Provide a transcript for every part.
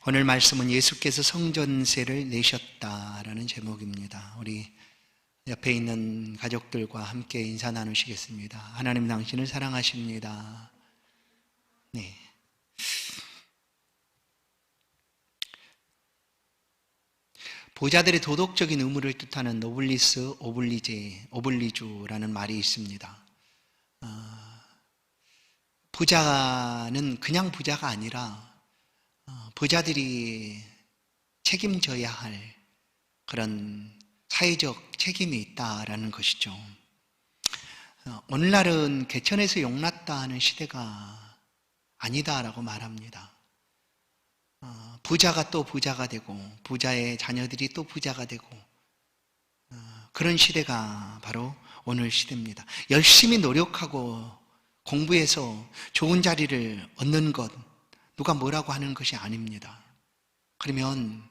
오늘 말씀은 예수께서 성전세를 내셨다라는 제목입니다. 우리 옆에 있는 가족들과 함께 인사 나누시겠습니다. 하나님 당신을 사랑하십니다. 네. 부자들의 도덕적인 의무를 뜻하는 노블리스 오블리주라는 말이 있습니다. 부자는 그냥 부자가 아니라 부자들이 책임져야 할 그런 사회적 책임이 있다라는 것이죠. 오늘날은 개천에서 용났다 하는 시대가 아니다라고 말합니다. 부자가 또 부자가 되고 부자의 자녀들이 또 부자가 되고 그런 시대가 바로 오늘 시대입니다. 열심히 노력하고 공부해서 좋은 자리를 얻는 것, 누가 뭐라고 하는 것이 아닙니다. 그러면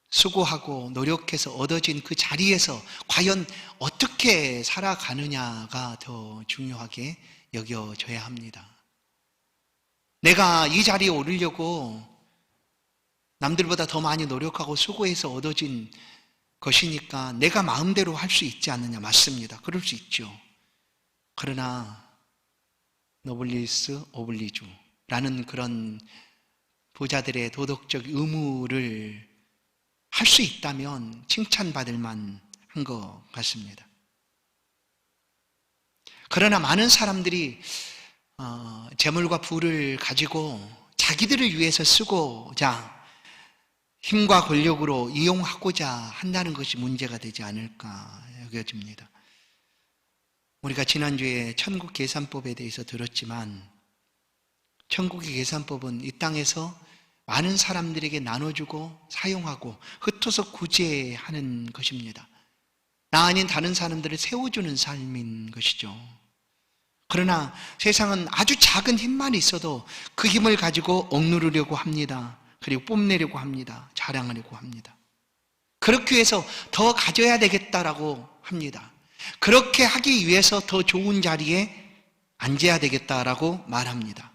수고하고 노력해서 얻어진 그 자리에서 과연 어떻게 살아가느냐가 더 중요하게 여겨져야 합니다. 내가 이 자리에 오르려고 남들보다 더 많이 노력하고 수고해서 얻어진 것이니까 내가 마음대로 할 수 있지 않느냐. 맞습니다. 그럴 수 있죠. 그러나 노블리스 오블리주라는 그런 부자들의 도덕적 의무를 할 수 있다면 칭찬받을 만한 것 같습니다. 그러나 많은 사람들이 재물과 부를 가지고 자기들을 위해서 쓰고자 힘과 권력으로 이용하고자 한다는 것이 문제가 되지 않을까 여겨집니다. 우리가 지난주에 천국 계산법에 대해서 들었지만 천국의 계산법은 이 땅에서 많은 사람들에게 나눠주고 사용하고 흩어서 구제하는 것입니다. 나 아닌 다른 사람들을 세워주는 삶인 것이죠. 그러나 세상은 아주 작은 힘만 있어도 그 힘을 가지고 억누르려고 합니다. 그리고 뽐내려고 합니다. 자랑하려고 합니다. 그렇게 해서 더 가져야 되겠다라고 합니다. 그렇게 하기 위해서 더 좋은 자리에 앉아야 되겠다라고 말합니다.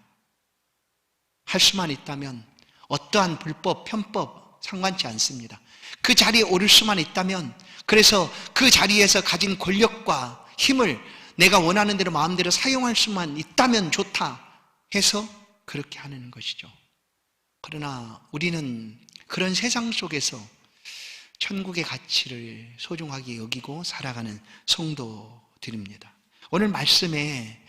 할 수만 있다면 어떠한 불법, 편법 상관치 않습니다. 그 자리에 오를 수만 있다면, 그래서 그 자리에서 가진 권력과 힘을 내가 원하는 대로 마음대로 사용할 수만 있다면 좋다 해서 그렇게 하는 것이죠. 그러나 우리는 그런 세상 속에서 천국의 가치를 소중하게 여기고 살아가는 성도들입니다. 오늘 말씀에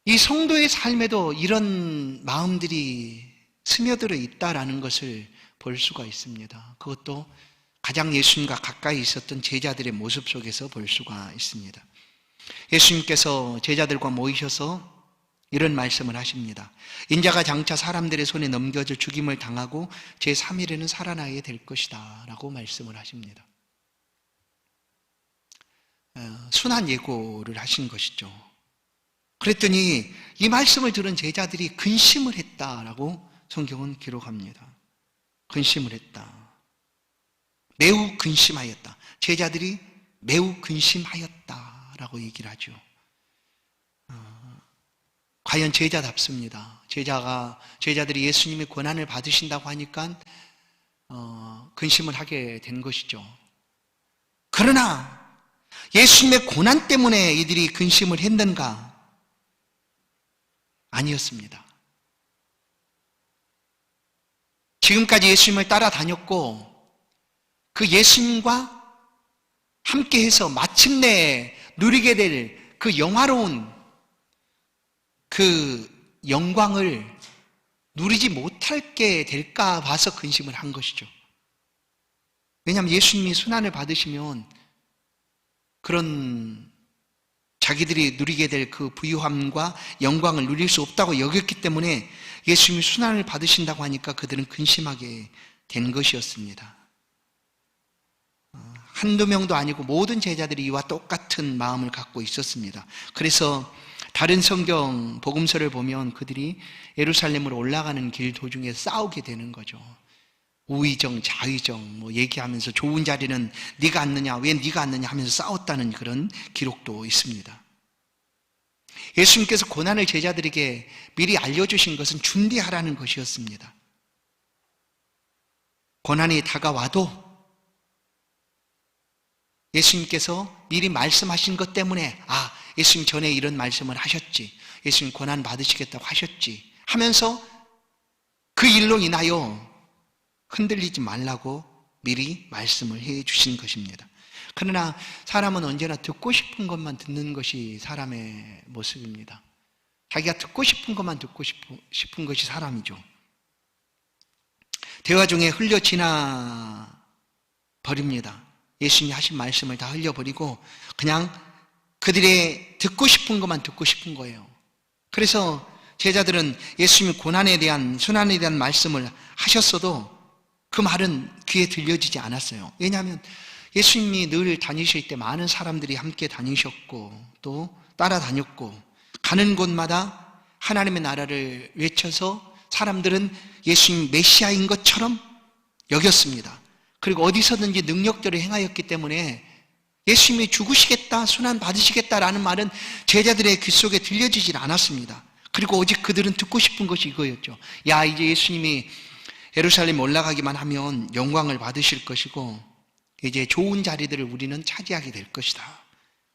이 성도의 삶에도 이런 마음들이 스며들어 있다라는 것을 볼 수가 있습니다. 그것도 가장 예수님과 가까이 있었던 제자들의 모습 속에서 볼 수가 있습니다. 예수님께서 제자들과 모이셔서 이런 말씀을 하십니다. 인자가 장차 사람들의 손에 넘겨져 죽임을 당하고 제3일에는 살아나게 될 것이다 라고 말씀을 하십니다. 순한 예고를 하신 것이죠. 그랬더니 이 말씀을 들은 제자들이 근심을 했다라고 성경은 기록합니다. 근심을 했다. 매우 근심하였다. 제자들이 매우 근심하였다라고 얘기를 하죠. 과연 제자답습니다. 제자들이 예수님의 고난을 받으신다고 하니까 근심을 하게 된 것이죠. 그러나 예수님의 고난 때문에 이들이 근심을 했는가? 아니었습니다. 지금까지 예수님을 따라다녔고 그 예수님과 함께해서 마침내 누리게 될 그 영화로운 그 영광을 누리지 못할게 될까 봐서 근심을 한 것이죠. 왜냐하면 예수님이 순환을 받으시면 그런 자기들이 누리게 될 그 부유함과 영광을 누릴 수 없다고 여겼기 때문에 예수님이 순환을 받으신다고 하니까 그들은 근심하게 된 것이었습니다. 한두 명도 아니고 모든 제자들이 이와 똑같은 마음을 갖고 있었습니다. 그래서 다른 성경 복음서를 보면 그들이 예루살렘으로 올라가는 길 도중에 싸우게 되는 거죠. 우의정, 자의정 얘기하면서 좋은 자리는 네가 앉느냐, 왜 네가 앉느냐 하면서 싸웠다는 그런 기록도 있습니다. 예수님께서 고난을 제자들에게 미리 알려주신 것은 준비하라는 것이었습니다. 고난이 다가와도 예수님께서 미리 말씀하신 것 때문에 예수님 전에 이런 말씀을 하셨지, 예수님 고난 받으시겠다고 하셨지 하면서 그 일로 인하여 흔들리지 말라고 미리 말씀을 해 주신 것입니다. 그러나 사람은 언제나 듣고 싶은 것만 듣는 것이 사람의 모습입니다. 자기가 듣고 싶은 것만 듣고 싶은 것이 사람이죠. 대화 중에 흘려 지나 버립니다. 예수님이 하신 말씀을 다 흘려버리고 그냥 그들의 듣고 싶은 것만 듣고 싶은 거예요. 그래서 제자들은 예수님이 고난에 대한, 순환에 대한 말씀을 하셨어도 그 말은 귀에 들려지지 않았어요. 왜냐하면 예수님이 늘 다니실 때 많은 사람들이 함께 다니셨고 또 따라다녔고 가는 곳마다 하나님의 나라를 외쳐서 사람들은 예수님 메시아인 것처럼 여겼습니다. 그리고 어디서든지 능력들을 행하였기 때문에 예수님이 죽으시겠다, 순환 받으시겠다라는 말은 제자들의 귀 속에 들려지질 않았습니다. 그리고 오직 그들은 듣고 싶은 것이 이거였죠. 이제 예수님이 예루살렘 올라가기만 하면 영광을 받으실 것이고 이제 좋은 자리들을 우리는 차지하게 될 것이다.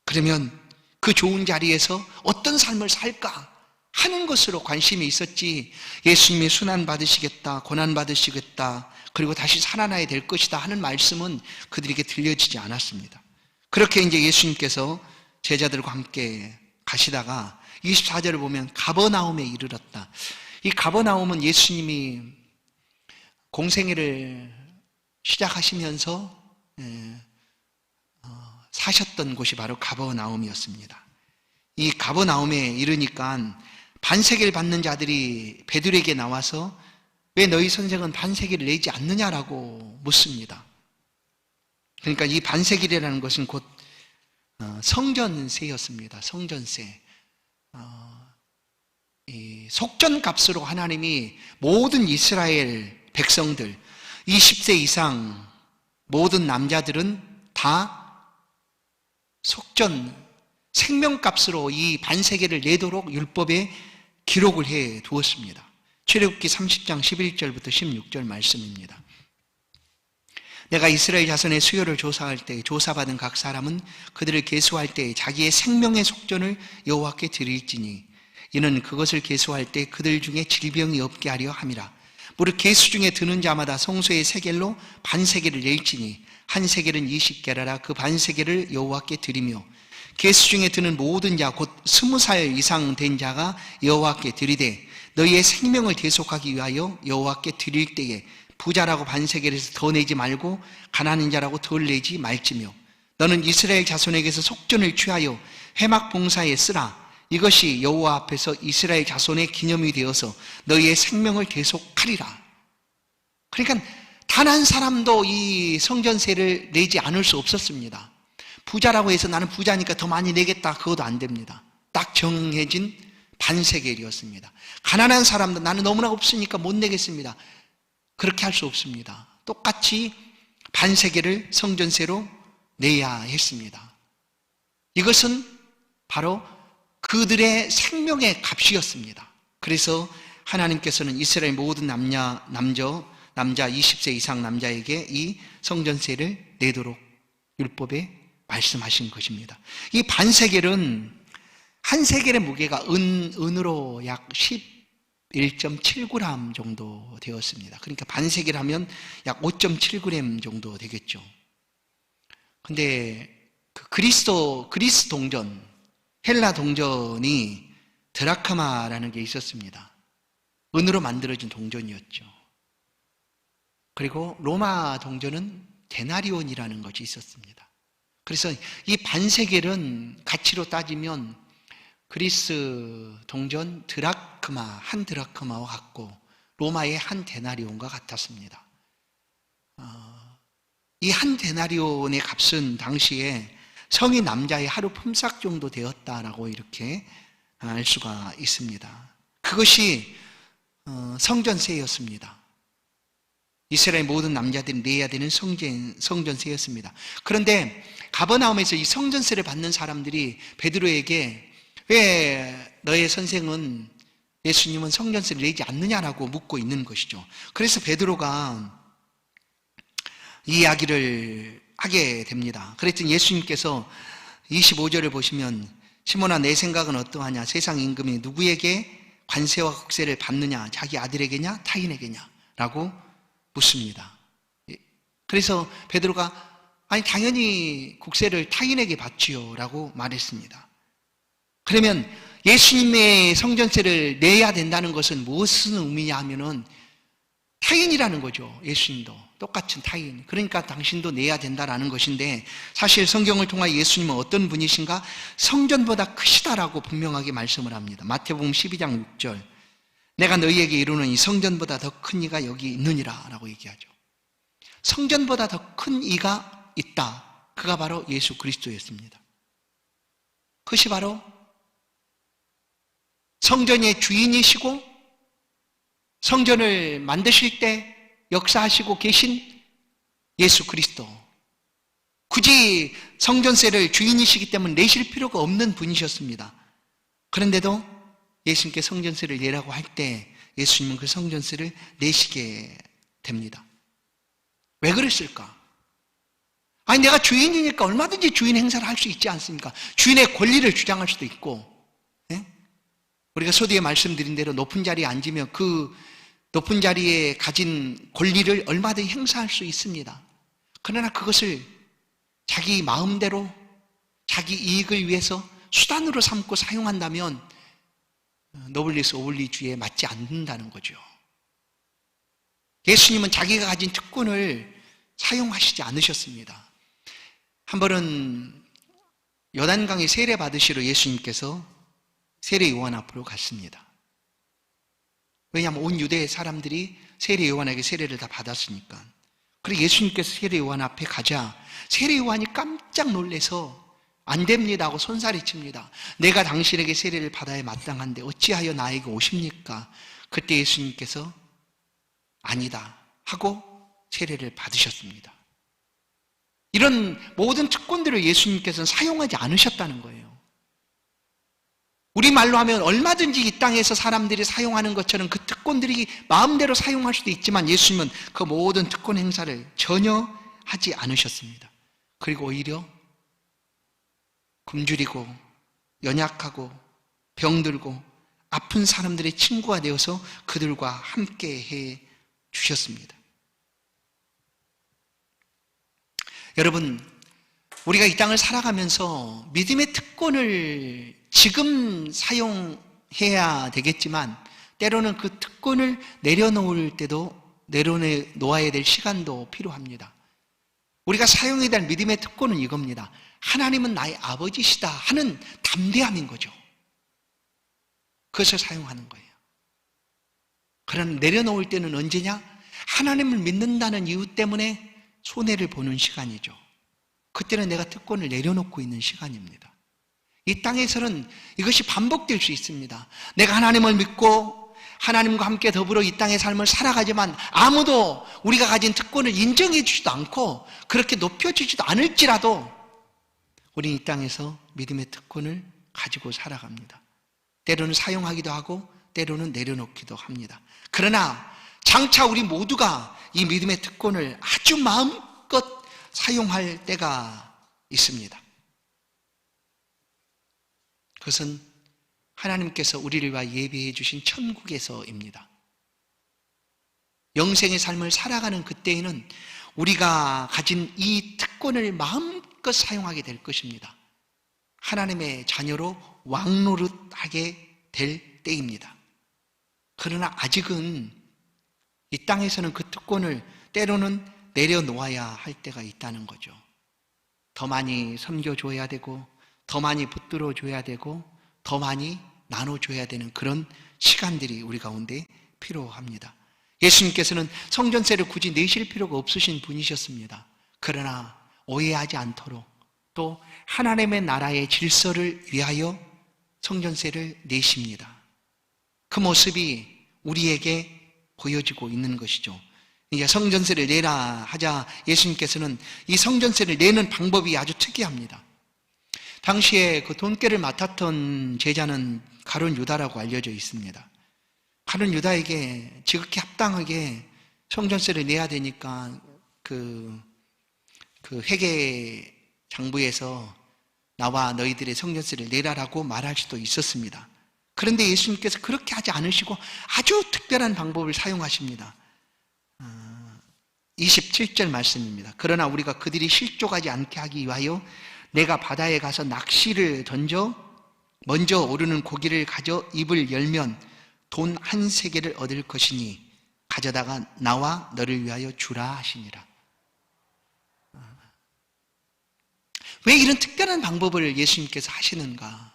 그러면 그 좋은 자리에서 어떤 삶을 살까 하는 것으로 관심이 있었지, 예수님이 순환 받으시겠다, 고난 받으시겠다, 그리고 다시 살아나야 될 것이다 하는 말씀은 그들에게 들려지지 않았습니다. 그렇게 이제 예수님께서 제자들과 함께 가시다가 24절을 보면 가버나움에 이르렀다. 이 가버나움은 예수님이 공생애를 시작하시면서 사셨던 곳이 바로 가버나움이었습니다. 이 가버나움에 이르니까 반세계를 받는 자들이 베드로에게 나와서 왜 너희 선생은 반세계를 내지 않느냐라고 묻습니다. 그러니까 이 반세계라는 것은 곧 성전세였습니다. 성전세. 이 속전값으로 하나님이 모든 이스라엘 백성들 20세 이상 모든 남자들은 다 속전 생명값으로 이 반세계를 내도록 율법에 기록을 해 두었습니다. 출애굽기 30장 11절부터 16절 말씀입니다. 내가 이스라엘 자손의 수요를 조사할 때 조사받은 각 사람은 그들을 계수할 때 자기의 생명의 속전을 여호와께 드릴지니 이는 그것을 계수할 때 그들 중에 질병이 없게 하려 함이라. 무릇 계수 중에 드는 자마다 성소의 세겔로 반세겔을 낼지니 한 세겔은 20게라라. 그 반세겔을 여호와께 드리며 계수 중에 드는 모든 자 곧 20살 이상 된 자가 여호와께 드리되 너희의 생명을 대속하기 위하여 여호와께 드릴 때에 부자라고 반세겔에서 더 내지 말고 가난한 자라고 덜 내지 말지며 너는 이스라엘 자손에게서 속전을 취하여 회막 봉사에 쓰라. 이것이 여호와 앞에서 이스라엘 자손의 기념이 되어서 너희의 생명을 대속하리라. 그러니까 단 한 사람도 이 성전세를 내지 않을 수 없었습니다. 부자라고 해서 나는 부자니까 더 많이 내겠다, 그것도 안 됩니다. 딱 정해진 반세겔이었습니다. 가난한 사람도 나는 너무나 없으니까 못 내겠습니다. 그렇게 할 수 없습니다. 똑같이 반세겔을 성전세로 내야 했습니다. 이것은 바로 그들의 생명의 값이었습니다. 그래서 하나님께서는 이스라엘 모든 남자 20세 이상 남자에게 이 성전세를 내도록 율법에 말씀하신 것입니다. 이 반세겔은 한 세겔의 무게가 은으로 약 11.7g 정도 되었습니다. 그러니까 반세겔 하면 약 5.7g 정도 되겠죠. 근데 그 그리스 동전, 헬라 동전이 드라크마라는 게 있었습니다. 은으로 만들어진 동전이었죠. 그리고 로마 동전은 데나리온이라는 것이 있었습니다. 그래서 이 반세겔은 가치로 따지면 그리스 동전 드라크마, 한 드라크마와 같고 로마의 한 데나리온과 같았습니다. 이 한 데나리온의 값은 당시에 성인 남자의 하루 품삯 정도 되었다라고 이렇게 알 수가 있습니다. 그것이 성전세였습니다. 이스라엘 모든 남자들이 내야 되는 성전세였습니다. 그런데 가버나움에서 이 성전세를 받는 사람들이 베드로에게 왜 너의 선생은, 예수님은 성전세를 내지 않느냐라고 묻고 있는 것이죠. 그래서 베드로가 이 이야기를 하게 됩니다. 그랬더니 예수님께서 25절을 보시면 시몬아 내 생각은 어떠하냐? 세상 임금이 누구에게 관세와 국세를 받느냐? 자기 아들에게냐? 타인에게냐? 라고 묻습니다. 그래서 베드로가 아니 당연히 국세를 타인에게 받지요 라고 말했습니다. 그러면 예수님의 성전세를 내야 된다는 것은 무슨 의미냐 하면은 타인이라는 거죠. 예수님도 똑같은 타인. 그러니까 당신도 내야 된다라는 것인데, 사실 성경을 통해 예수님은 어떤 분이신가? 성전보다 크시다라고 분명하게 말씀을 합니다. 마태복음 12장 6절 내가 너희에게 이르노니 성전보다 더 큰 이가 여기 있느니라 라고 얘기하죠. 성전보다 더 큰 이가 있다. 그가 바로 예수 그리스도였습니다. 그것이 바로 성전의 주인이시고 성전을 만드실 때 역사하시고 계신 예수 그리스도. 굳이 성전세를 주인이시기 때문에 내실 필요가 없는 분이셨습니다. 그런데도 예수님께 성전세를 내라고 할 때 예수님은 그 성전세를 내시게 됩니다. 왜 그랬을까? 아니 내가 주인이니까 얼마든지 주인 행사를 할 수 있지 않습니까? 주인의 권리를 주장할 수도 있고, 예? 우리가 서두에 말씀드린 대로 높은 자리에 앉으면 그 높은 자리에 가진 권리를 얼마든지 행사할 수 있습니다. 그러나 그것을 자기 마음대로 자기 이익을 위해서 수단으로 삼고 사용한다면 노블리스 오블리주의에 맞지 않는다는 거죠. 예수님은 자기가 가진 특권을 사용하시지 않으셨습니다. 한 번은 요단강에 세례 받으시러 예수님께서 세례 요한 앞으로 갔습니다. 왜냐하면 온 유대 사람들이 세례 요한에게 세례를 다 받았으니까. 그리고 예수님께서 세례 요한 앞에 가자 세례 요한이 깜짝 놀라서 안 됩니다 하고 손살이 칩니다. 내가 당신에게 세례를 받아야 마땅한데 어찌하여 나에게 오십니까? 그때 예수님께서 아니다 하고 세례를 받으셨습니다. 이런 모든 특권들을 예수님께서는 사용하지 않으셨다는 거예요. 우리말로 하면 얼마든지 이 땅에서 사람들이 사용하는 것처럼 그 특권들이 마음대로 사용할 수도 있지만 예수님은 그 모든 특권 행사를 전혀 하지 않으셨습니다. 그리고 오히려 굶주리고 연약하고 병들고 아픈 사람들의 친구가 되어서 그들과 함께 해 주셨습니다. 여러분, 우리가 이 땅을 살아가면서 믿음의 특권을 지금 사용해야 되겠지만 때로는 그 특권을 내려놓을 때도 내려놓아야 될 시간도 필요합니다. 우리가 사용해야 될 믿음의 특권은 이겁니다. 하나님은 나의 아버지시다 하는 담대함인 거죠. 그것을 사용하는 거예요. 그러나 내려놓을 때는 언제냐? 하나님을 믿는다는 이유 때문에 손해를 보는 시간이죠. 그때는 내가 특권을 내려놓고 있는 시간입니다. 이 땅에서는 이것이 반복될 수 있습니다. 내가 하나님을 믿고 하나님과 함께 더불어 이 땅의 삶을 살아가지만 아무도 우리가 가진 특권을 인정해 주지도 않고 그렇게 높여주지도 않을지라도 우리는 이 땅에서 믿음의 특권을 가지고 살아갑니다. 때로는 사용하기도 하고 때로는 내려놓기도 합니다. 그러나 장차 우리 모두가 이 믿음의 특권을 아주 마음껏 사용할 때가 있습니다. 그것은 하나님께서 우리를 위하여 예비해 주신 천국에서입니다. 영생의 삶을 살아가는 그때에는 우리가 가진 이 특권을 마음껏 사용하게 될 것입니다. 하나님의 자녀로 왕노릇하게 될 때입니다. 그러나 아직은 이 땅에서는 그 특권을 때로는 내려놓아야 할 때가 있다는 거죠. 더 많이 섬겨줘야 되고 더 많이 붙들어줘야 되고 더 많이 나눠줘야 되는 그런 시간들이 우리 가운데 필요합니다. 예수님께서는 성전세를 굳이 내실 필요가 없으신 분이셨습니다. 그러나 오해하지 않도록 또 하나님의 나라의 질서를 위하여 성전세를 내십니다. 그 모습이 우리에게 보여지고 있는 것이죠. 이제 성전세를 내라 하자 예수님께서는 이 성전세를 내는 방법이 아주 특이합니다. 당시에 그 돈깨를 맡았던 제자는 가룟 유다라고 알려져 있습니다. 가룟 유다에게 지극히 합당하게 성전세를 내야 되니까 그 그 회계 장부에서 나와 너희들의 성전세를 내라라고 말할 수도 있었습니다. 그런데 예수님께서 그렇게 하지 않으시고 아주 특별한 방법을 사용하십니다. 27절 말씀입니다. 그러나 우리가 그들이 실족하지 않게 하기 위하여 내가 바다에 가서 낚시를 던져 먼저 오르는 고기를 가져 입을 열면 돈 한 세겔을 얻을 것이니 가져다가 나와 너를 위하여 주라 하시니라. 왜 이런 특별한 방법을 예수님께서 하시는가?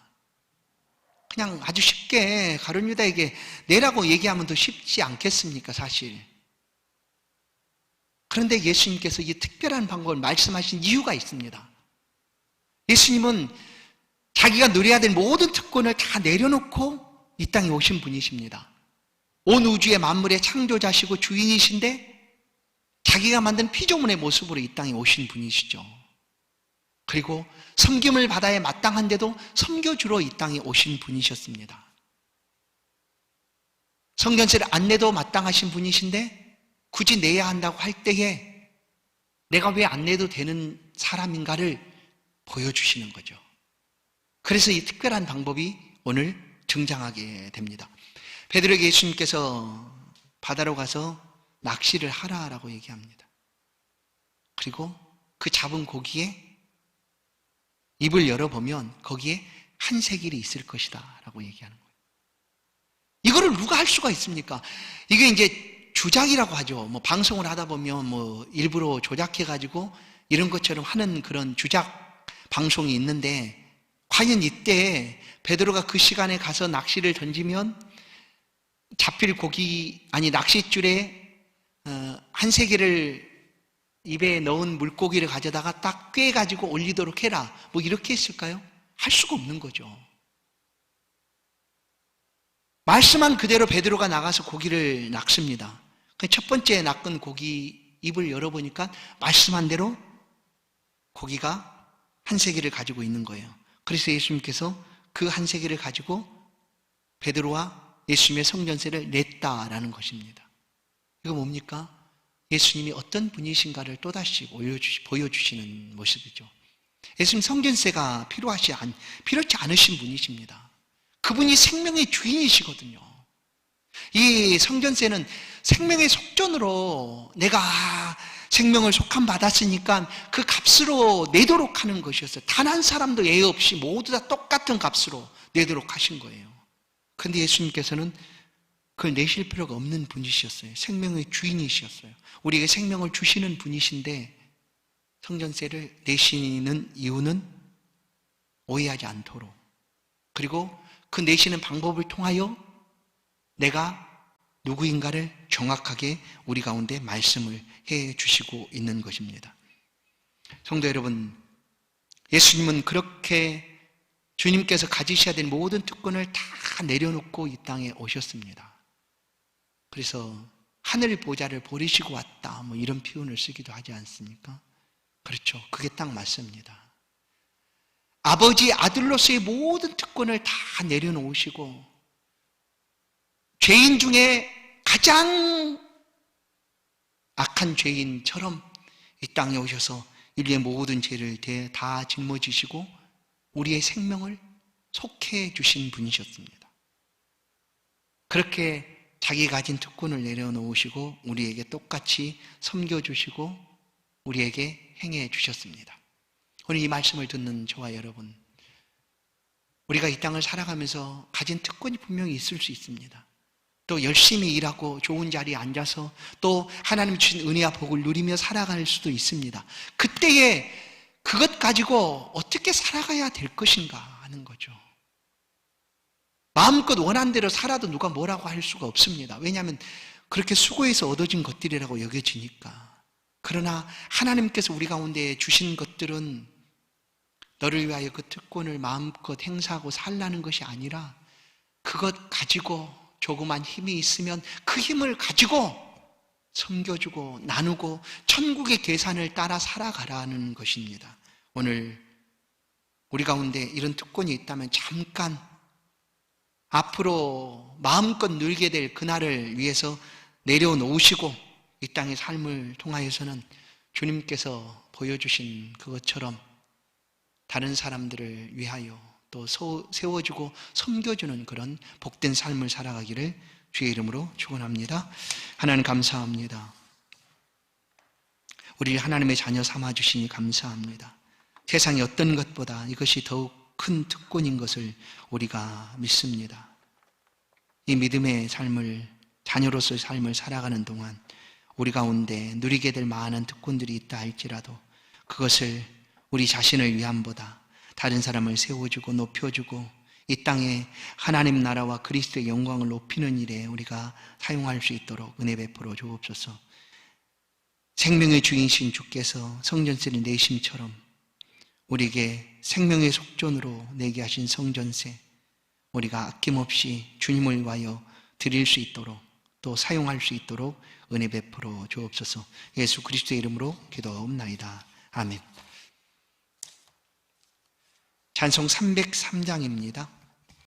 그냥 아주 쉽게 가룟 유다에게 내라고 얘기하면 더 쉽지 않겠습니까, 사실? 그런데 예수님께서 이 특별한 방법을 말씀하신 이유가 있습니다. 예수님은 자기가 누려야 될 모든 특권을 다 내려놓고 이 땅에 오신 분이십니다. 온 우주의 만물의 창조자시고 주인이신데 자기가 만든 피조물의 모습으로 이 땅에 오신 분이시죠. 그리고 섬김을 받아야 마땅한데도 섬겨주러 이 땅에 오신 분이셨습니다. 성전세를 안 내도 마땅하신 분이신데 굳이 내야 한다고 할 때에 내가 왜 안 내도 되는 사람인가를 보여주시는 거죠. 그래서 이 특별한 방법이 오늘 등장하게 됩니다. 베드로에게 예수님께서 바다로 가서 낚시를 하라라고 얘기합니다. 그리고 그 잡은 고기에 입을 열어보면 거기에 한 세겔이 있을 것이다 라고 얘기하는 거예요. 이거를 누가 할 수가 있습니까? 이게 이제 주작이라고 하죠. 뭐 방송을 하다 보면 뭐 일부러 조작해가지고 이런 것처럼 하는 그런 주작 방송이 있는데 과연 이때 베드로가 그 시간에 가서 낚시를 던지면 잡힐 고기, 아니 낚싯줄에 한 세겔을 입에 넣은 물고기를 가져다가 딱 꿰가지고 올리도록 해라. 뭐 이렇게 했을까요? 할 수가 없는 거죠. 말씀한 그대로 베드로가 나가서 고기를 낚습니다. 첫 번째 낚은 고기 입을 열어보니까 말씀한 대로 고기가 한 세겔을 가지고 있는 거예요. 그래서 예수님께서 그 한 세겔을 가지고 베드로와 예수님의 성전세를 냈다라는 것입니다. 이거 뭡니까? 예수님이 어떤 분이신가를 또다시 보여주시는 모습이죠. 예수님 성전세가 필요치 않으신 분이십니다. 그분이 생명의 주인이시거든요. 이 성전세는 생명의 속전으로 내가 생명을 속함받았으니까 그 값으로 내도록 하는 것이었어요. 단 한 사람도 예외 없이 모두 다 똑같은 값으로 내도록 하신 거예요. 그런데 예수님께서는 그걸 내실 필요가 없는 분이셨어요. 생명의 주인이셨어요. 우리에게 생명을 주시는 분이신데 성전세를 내시는 이유는 오해하지 않도록, 그리고 그 내시는 방법을 통하여 내가 누구인가를 정확하게 우리 가운데 말씀을 해 주시고 있는 것입니다. 성도 여러분, 예수님은 그렇게 주님께서 가지셔야 될 모든 특권을 다 내려놓고 이 땅에 오셨습니다. 그래서 하늘 보좌를 버리시고 왔다, 뭐 이런 표현을 쓰기도 하지 않습니까? 그렇죠. 그게 딱 맞습니다. 아버지 아들로서의 모든 특권을 다 내려놓으시고 죄인 중에 가장 악한 죄인처럼 이 땅에 오셔서 인류의 모든 죄를 다 짊어지시고 우리의 생명을 속해 주신 분이셨습니다. 그렇게 자기 가진 특권을 내려놓으시고 우리에게 똑같이 섬겨주시고 우리에게 행해 주셨습니다. 오늘 이 말씀을 듣는 저와 여러분, 우리가 이 땅을 살아가면서 가진 특권이 분명히 있을 수 있습니다. 또 열심히 일하고 좋은 자리에 앉아서 또 하나님 주신 은혜와 복을 누리며 살아갈 수도 있습니다. 그때에 그것 가지고 어떻게 살아가야 될 것인가 하는 거죠. 마음껏 원한 대로 살아도 누가 뭐라고 할 수가 없습니다. 왜냐하면 그렇게 수고해서 얻어진 것들이라고 여겨지니까. 그러나 하나님께서 우리 가운데 주신 것들은 너를 위하여 그 특권을 마음껏 행사하고 살라는 것이 아니라 그것 가지고 조그만 힘이 있으면 그 힘을 가지고 섬겨주고 나누고 천국의 계산을 따라 살아가라는 것입니다. 오늘 우리 가운데 이런 특권이 있다면 잠깐 앞으로 마음껏 누리게 될 그날을 위해서 내려놓으시고 이 땅의 삶을 통하여서는 주님께서 보여주신 그것처럼 다른 사람들을 위하여 또 세워주고 섬겨주는 그런 복된 삶을 살아가기를 주의 이름으로 축원합니다. 하나님 감사합니다. 우리 하나님의 자녀 삼아주시니 감사합니다. 세상의 어떤 것보다 이것이 더욱 큰 특권인 것을 우리가 믿습니다. 이 믿음의 삶을, 자녀로서의 삶을 살아가는 동안 우리 가운데 누리게 될 많은 특권들이 있다 할지라도 그것을 우리 자신을 위함보다 다른 사람을 세워주고 높여주고 이 땅에 하나님 나라와 그리스도의 영광을 높이는 일에 우리가 사용할 수 있도록 은혜 베풀어 주옵소서. 생명의 주인이신 주께서 성전세를 내심처럼 우리에게 생명의 속전으로 내게 하신 성전세, 우리가 아낌없이 주님을 위하여 드릴 수 있도록 또 사용할 수 있도록 은혜 베풀어 주옵소서. 예수 그리스도의 이름으로 기도하옵나이다. 아멘. 찬송 303장입니다.